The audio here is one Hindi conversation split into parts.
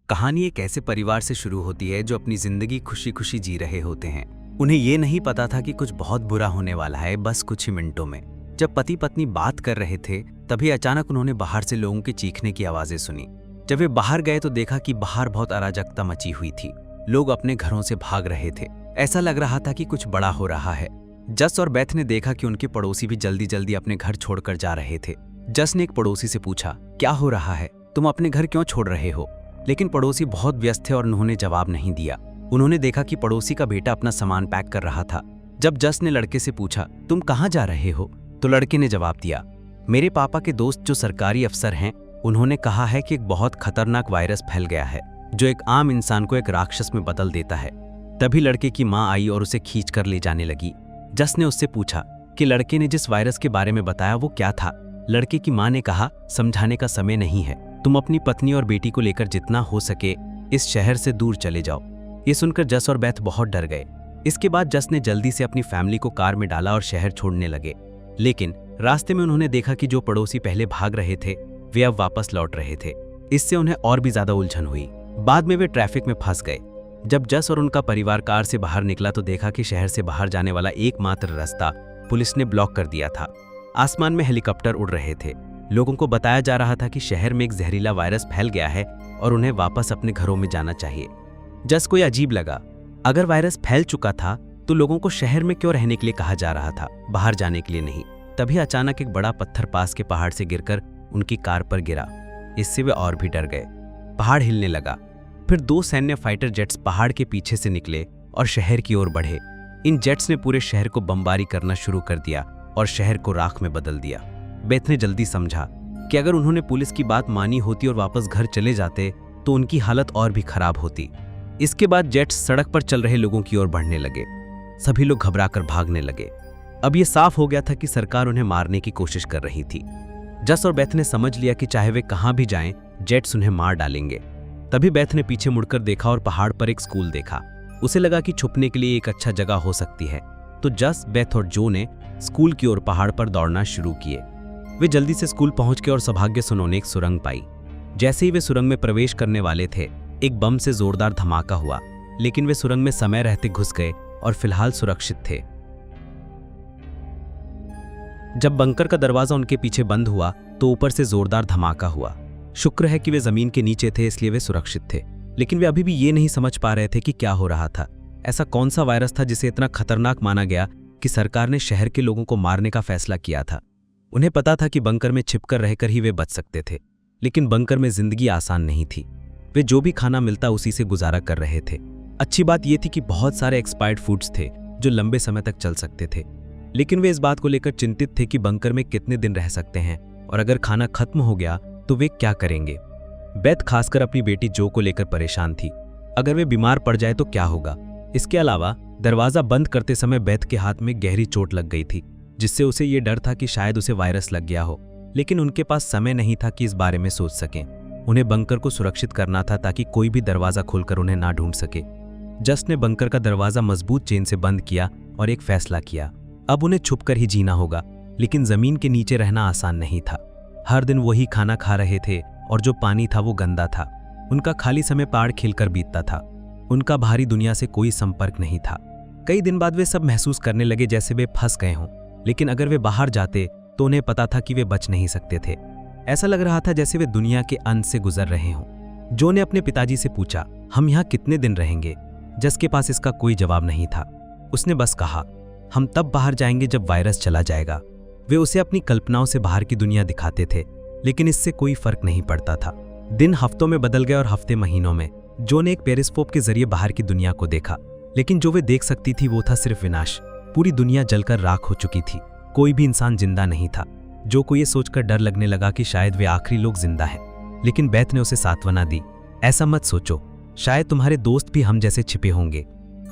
कहानी एक ऐसे परिवार से शुरू होती है जो अपनी जिंदगी खुशी खुशी जी रहे होते हैं। उन्हें ये नहीं पता था कि कुछ बहुत बुरा होने वाला है बस कुछ ही मिनटों में। जब पति पत्नी बात कर रहे थे तभी अचानक उन्होंने बाहर से लोगों के चीखने की आवाजें सुनी। जब वे बाहर गए तो देखा कि बाहर बहुत अराजकता मची हुई थी। लोग अपने घरों से भाग रहे थे। ऐसा लग रहा था कि कुछ बड़ा हो रहा है। जस और बेथ ने देखा कि उनके पड़ोसी भी जल्दी जल्दी अपने घर छोड़कर जा रहे थे। जस ने एक पड़ोसी से पूछा, क्या हो रहा है, तुम अपने घर क्यों छोड़ रहे हो? लेकिन पड़ोसी बहुत व्यस्त थे और उन्होंने जवाब नहीं दिया। उन्होंने देखा कि पड़ोसी का बेटा अपना सामान पैक कर रहा था। जब जस ने लड़के से पूछा, तुम कहाँ जा रहे हो, तो लड़के ने जवाब दिया, मेरे पापा के दोस्त जो सरकारी अफसर हैं उन्होंने कहा है कि एक बहुत खतरनाक वायरस फैल गया है जो एक आम इंसान को एक राक्षस में बदल देता है। तभी लड़के की माँ आई और उसे खींच कर ले जाने लगी। जस ने उससे पूछा कि लड़के ने जिस वायरस के बारे में बताया वो क्या था। लड़के की माँ ने कहा, समझाने का समय नहीं है, तुम अपनी पत्नी और बेटी को लेकर जितना हो सके इस शहर से दूर चले जाओ। ये सुनकर जस और बेथ बहुत डर गए। इसके बाद जस ने जल्दी से अपनी फैमिली को कार में डाला और शहर छोड़ने लगे। लेकिन रास्ते में उन्होंने देखा कि जो पड़ोसी पहले भाग रहे थे वे अब वापस लौट रहे थे। इससे उन्हें और भी ज्यादा उलझन हुई। बाद में वे ट्रैफिक में फंस गए। जब जस और उनका परिवार कार से बाहर निकला तो देखा कि शहर से बाहर जाने वाला एकमात्र रास्ता पुलिस ने ब्लॉक कर दिया था। आसमान में हेलीकॉप्टर उड़ रहे थे। लोगों को बताया जा रहा था कि शहर में एक जहरीला वायरस फैल गया है और उन्हें वापस अपने घरों में जाना चाहिए। जस को यह अजीब लगा। अगर वायरस फैल चुका था तो लोगों को शहर में क्यों रहने के लिए कहा जा रहा था, बाहर जाने के लिए नहीं। तभी अचानक एक बड़ा पत्थर पास के पहाड़ से गिरकर उनकी कार पर गिरा। इससे वे और भी डर गए। पहाड़ हिलने लगा। फिर 2 सैन्य फाइटर जेट्स पहाड़ के पीछे से निकले और शहर की ओर बढ़े। इन जेट्स ने पूरे शहर को बमबारी करना शुरू कर दिया और शहर को राख में बदल दिया। बेथ ने जल्दी समझा कि अगर उन्होंने पुलिस की बात मानी होती और वापस घर चले जाते तो उनकी हालत और भी खराब होती। इसके बाद जेट्स सड़क पर चल रहे लोगों की ओर बढ़ने लगे। सभी लोग घबराकर भागने लगे। अब यह साफ हो गया था कि सरकार उन्हें मारने की कोशिश कर रही थी। जस और बेथ ने समझ लिया कि चाहे वे कहां भी जाएं, जेट्स उन्हें मार डालेंगे। तभी बेथ ने पीछे मुड़कर देखा और पहाड़ पर एक स्कूल देखा। उसे लगा कि छुपने के लिए एक अच्छा जगह हो सकती है। तो जस, बेथ और जो ने स्कूल की ओर पहाड़ पर दौड़ना शुरू किए। वे जल्दी से स्कूल पहुंच गए और सौभाग्य से उन्होंने एक सुरंग पाई। जैसे ही वे सुरंग में प्रवेश करने वाले थे एक बम से जोरदार धमाका हुआ। लेकिन वे सुरंग में समय रहते घुस गए और फिलहाल सुरक्षित थे। जब बंकर का दरवाजा उनके पीछे बंद हुआ तो ऊपर से जोरदार धमाका हुआ। शुक्र है कि वे जमीन के नीचे थे, इसलिए वे सुरक्षित थे। लेकिन वे अभी भी ये नहीं समझ पा रहे थे कि क्या हो रहा था। ऐसा कौन सा वायरस था जिसे इतना खतरनाक माना गया कि सरकार ने शहर के लोगों को मारने का फैसला किया था। उन्हें पता था कि बंकर में छिपकर रहकर ही वे बच सकते थे, लेकिन बंकर में जिंदगी आसान नहीं थी। वे जो भी खाना मिलता उसी से गुजारा कर रहे थे। अच्छी बात यह थी कि बहुत सारे एक्सपायर्ड फूड्स थे जो लंबे समय तक चल सकते थे। लेकिन वे इस बात को लेकर चिंतित थे कि बंकर में कितने दिन रह सकते हैं और अगर खाना खत्म हो गया तो वे क्या करेंगे। बेथ खासकर अपनी बेटी जो को लेकर परेशान थी। अगर वे बीमार पड़ जाए तो क्या होगा। इसके अलावा दरवाजा बंद करते समय बेथ के हाथ में गहरी चोट लग गई थी, जिससे उसे ये डर था कि शायद उसे वायरस लग गया हो। लेकिन उनके पास समय नहीं था कि इस बारे में सोच सकें। उन्हें बंकर को सुरक्षित करना था ताकि कोई भी दरवाजा खोलकर उन्हें ना ढूंढ सके। जस ने बंकर का दरवाजा मजबूत चेन से बंद किया और एक फैसला किया, अब उन्हें छुपकर ही जीना होगा। लेकिन जमीन के नीचे रहना आसान नहीं था। हर दिन वही खाना खा रहे थे और जो पानी था वो गंदा था। उनका खाली समय पहाड़ खेलकर बीतता था। उनका बाहरी दुनिया से कोई संपर्क नहीं था। कई दिन बाद वे सब महसूस करने लगे जैसे वे फंस गए हों। लेकिन अगर वे बाहर जाते तो उन्हें पता था कि वे बच नहीं सकते थे। ऐसा लग रहा था जैसे वे दुनिया के अंत से गुजर रहे हों। जो ने अपने पिताजी से पूछा, हम यहाँ कितने दिन रहेंगे? जस के पास इसका कोई जवाब नहीं था। उसने बस कहा, हम तब बाहर जाएंगे जब वायरस चला जाएगा। वे उसे अपनी कल्पनाओं से बाहर की दुनिया दिखाते थे, लेकिन इससे कोई फर्क नहीं पड़ता था। दिन हफ्तों में बदल गए और हफ्ते महीनों में। जो ने एक पेरिस्कोप के जरिए बाहर की दुनिया को देखा, लेकिन जो वे देख सकती थी वो था सिर्फ विनाश। पूरी दुनिया जलकर राख हो चुकी थी। कोई भी इंसान जिंदा नहीं था। जो को ये सोचकर डर लगने लगा कि शायद वे आखिरी लोग जिंदा हैं। लेकिन बेथ ने उसे सांत्वना दी, ऐसा मत सोचो, शायद तुम्हारे दोस्त भी हम जैसे छिपे होंगे।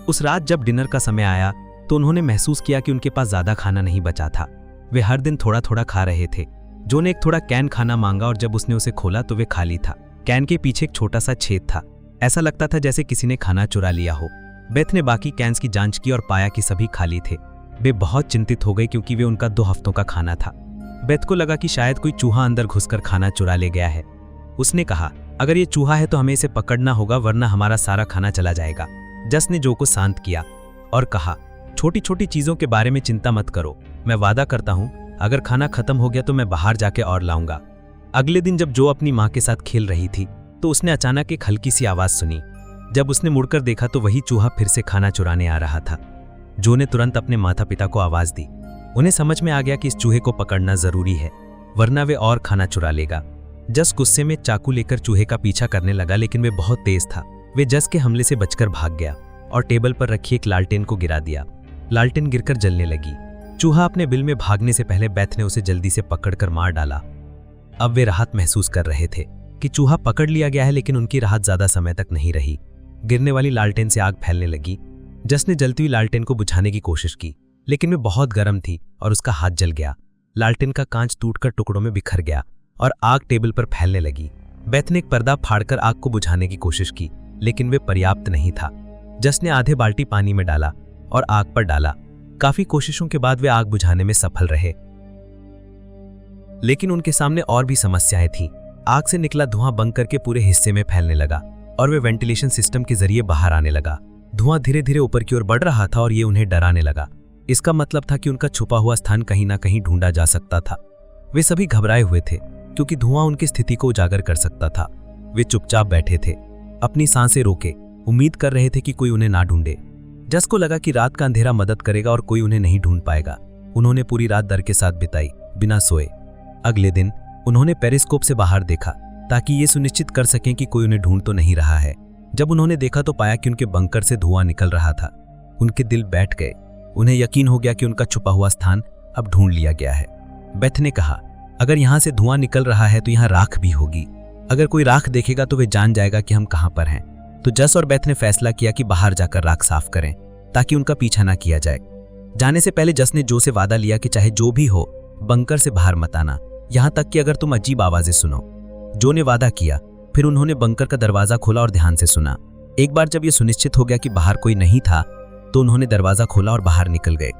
उस रात जब डिनर का समय आया तो उन्होंने महसूस किया कि उनके पास ज्यादा खाना नहीं बचा था। वे हर दिन थोड़ा थोड़ा खा रहे थे। जो ने एक थोड़ा कैन खाना मांगा और जब उसने उसे खोला तो वे खाली था। कैन के पीछे एक छोटा सा छेद था। ऐसा लगता था जैसे किसी ने खाना चुरा लिया हो। बेथ ने बाकी कैन्स की जांच की और पाया कि सभी खाली थे। वे बहुत चिंतित हो गए क्योंकि वे उनका 2 हफ्तों का खाना था। बेथ को लगा कि शायद कोई चूहा अंदर घुसकर खाना चुरा ले गया है। उसने कहा, अगर ये चूहा है तो हमें इसे पकड़ना होगा, वरना हमारा सारा खाना चला जाएगा। जस ने जो को शांत किया और कहा, छोटी छोटी चीजों के बारे में चिंता मत करो, मैं वादा करता हूं अगर खाना खत्म हो गया तो मैं बाहर जाके और लाऊंगा। अगले दिन जब जो अपनी माँ के साथ खेल रही थी तो उसने अचानक एक हल्की सी आवाज सुनी। जब उसने मुड़कर देखा तो वही चूहा फिर से खाना चुराने आ रहा था। जो ने तुरंत अपने माता पिता को आवाज दी। उन्हें समझ में आ गया कि इस चूहे को पकड़ना जरूरी है, वरना वे और खाना चुरा लेगा। जस गुस्से में चाकू लेकर चूहे का पीछा करने लगा, लेकिन वे बहुत तेज था। वे जस के हमले से बचकर भाग गया और टेबल पर रखी एक लालटेन को गिरा दिया। लालटेन गिरकर जलने लगी। चूहा अपने बिल में भागने से पहले बेथ ने उसे जल्दी से पकड़कर मार डाला। अब वे राहत महसूस कर रहे थे कि चूहा पकड़ लिया गया है, लेकिन उनकी राहत ज्यादा समय तक नहीं रही। गिरने वाली लालटेन से आग फैलने लगी। जस ने जलती हुई लालटेन को बुझाने की कोशिश की, लेकिन वे बहुत गर्म थी और उसका हाथ जल गया। लालटेन का कांच टूटकर टुकड़ों में बिखर गया और आग टेबल पर फैलने लगी। बेथ ने एक पर्दा फाड़कर आग को बुझाने की कोशिश की, लेकिन वे पर्याप्त नहीं था। जस ने आधे बाल्टी पानी में डाला और आग पर डाला। काफी कोशिशों के बाद वे आग बुझाने में सफल रहे, लेकिन उनके सामने और भी समस्याएं थीं। आग से निकला धुआं बंक करके पूरे हिस्से में फैलने लगा और वे वेंटिलेशन सिस्टम के जरिए बाहर आने लगा। धुआं धीरे धीरे ऊपर की ओर बढ़ रहा था और ये उन्हें डराने लगा। इसका मतलब था कि उनका छुपा हुआ स्थान कहीं ना कहीं ढूंढा जा सकता था। वे सभी घबराए हुए थे क्योंकि धुआं उनकी स्थिति को उजागर कर सकता था। वे चुपचाप बैठे थे, अपनी सांसें रोके, उम्मीद कर रहे थे कि कोई उन्हें ना ढूंढे। जस को लगा कि रात का अंधेरा मदद करेगा और कोई उन्हें नहीं ढूंढ पाएगा। उन्होंने पूरी रात डर के साथ बिताई, बिना सोए। अगले दिन उन्होंने पेरिस्कोप से बाहर देखा ताकि ये सुनिश्चित कर सकें कि कोई उन्हें ढूंढ तो नहीं रहा है। जब उन्होंने देखा तो पाया कि उनके बंकर से धुआं निकल रहा था। उनके दिल बैठ गए। उन्हें यकीन हो गया कि उनका छुपा हुआ स्थान अब ढूंढ लिया गया है। बेथ ने कहा, अगर यहाँ से धुआं निकल रहा है तो यहाँ राख भी होगी। अगर कोई राख देखेगा तो वे जान जाएगा कि हम कहाँ पर हैं। तो जस और बेथ ने फैसला किया कि बाहर जाकर राख साफ करें ताकि उनका पीछा ना किया जाए। जाने से पहले जस ने जो से वादा लिया कि चाहे जो भी हो बंकर से बाहर मत आना, यहाँ तक कि अगर तुम अजीब आवाजें सुनो। जो ने वादा किया। फिर उन्होंने बंकर का दरवाजा खोला और ध्यान से सुना। एक बार जब ये सुनिश्चित हो गया कि बाहर कोई नहीं था तो उन्होंने दरवाजा खोला और बाहर निकल गए।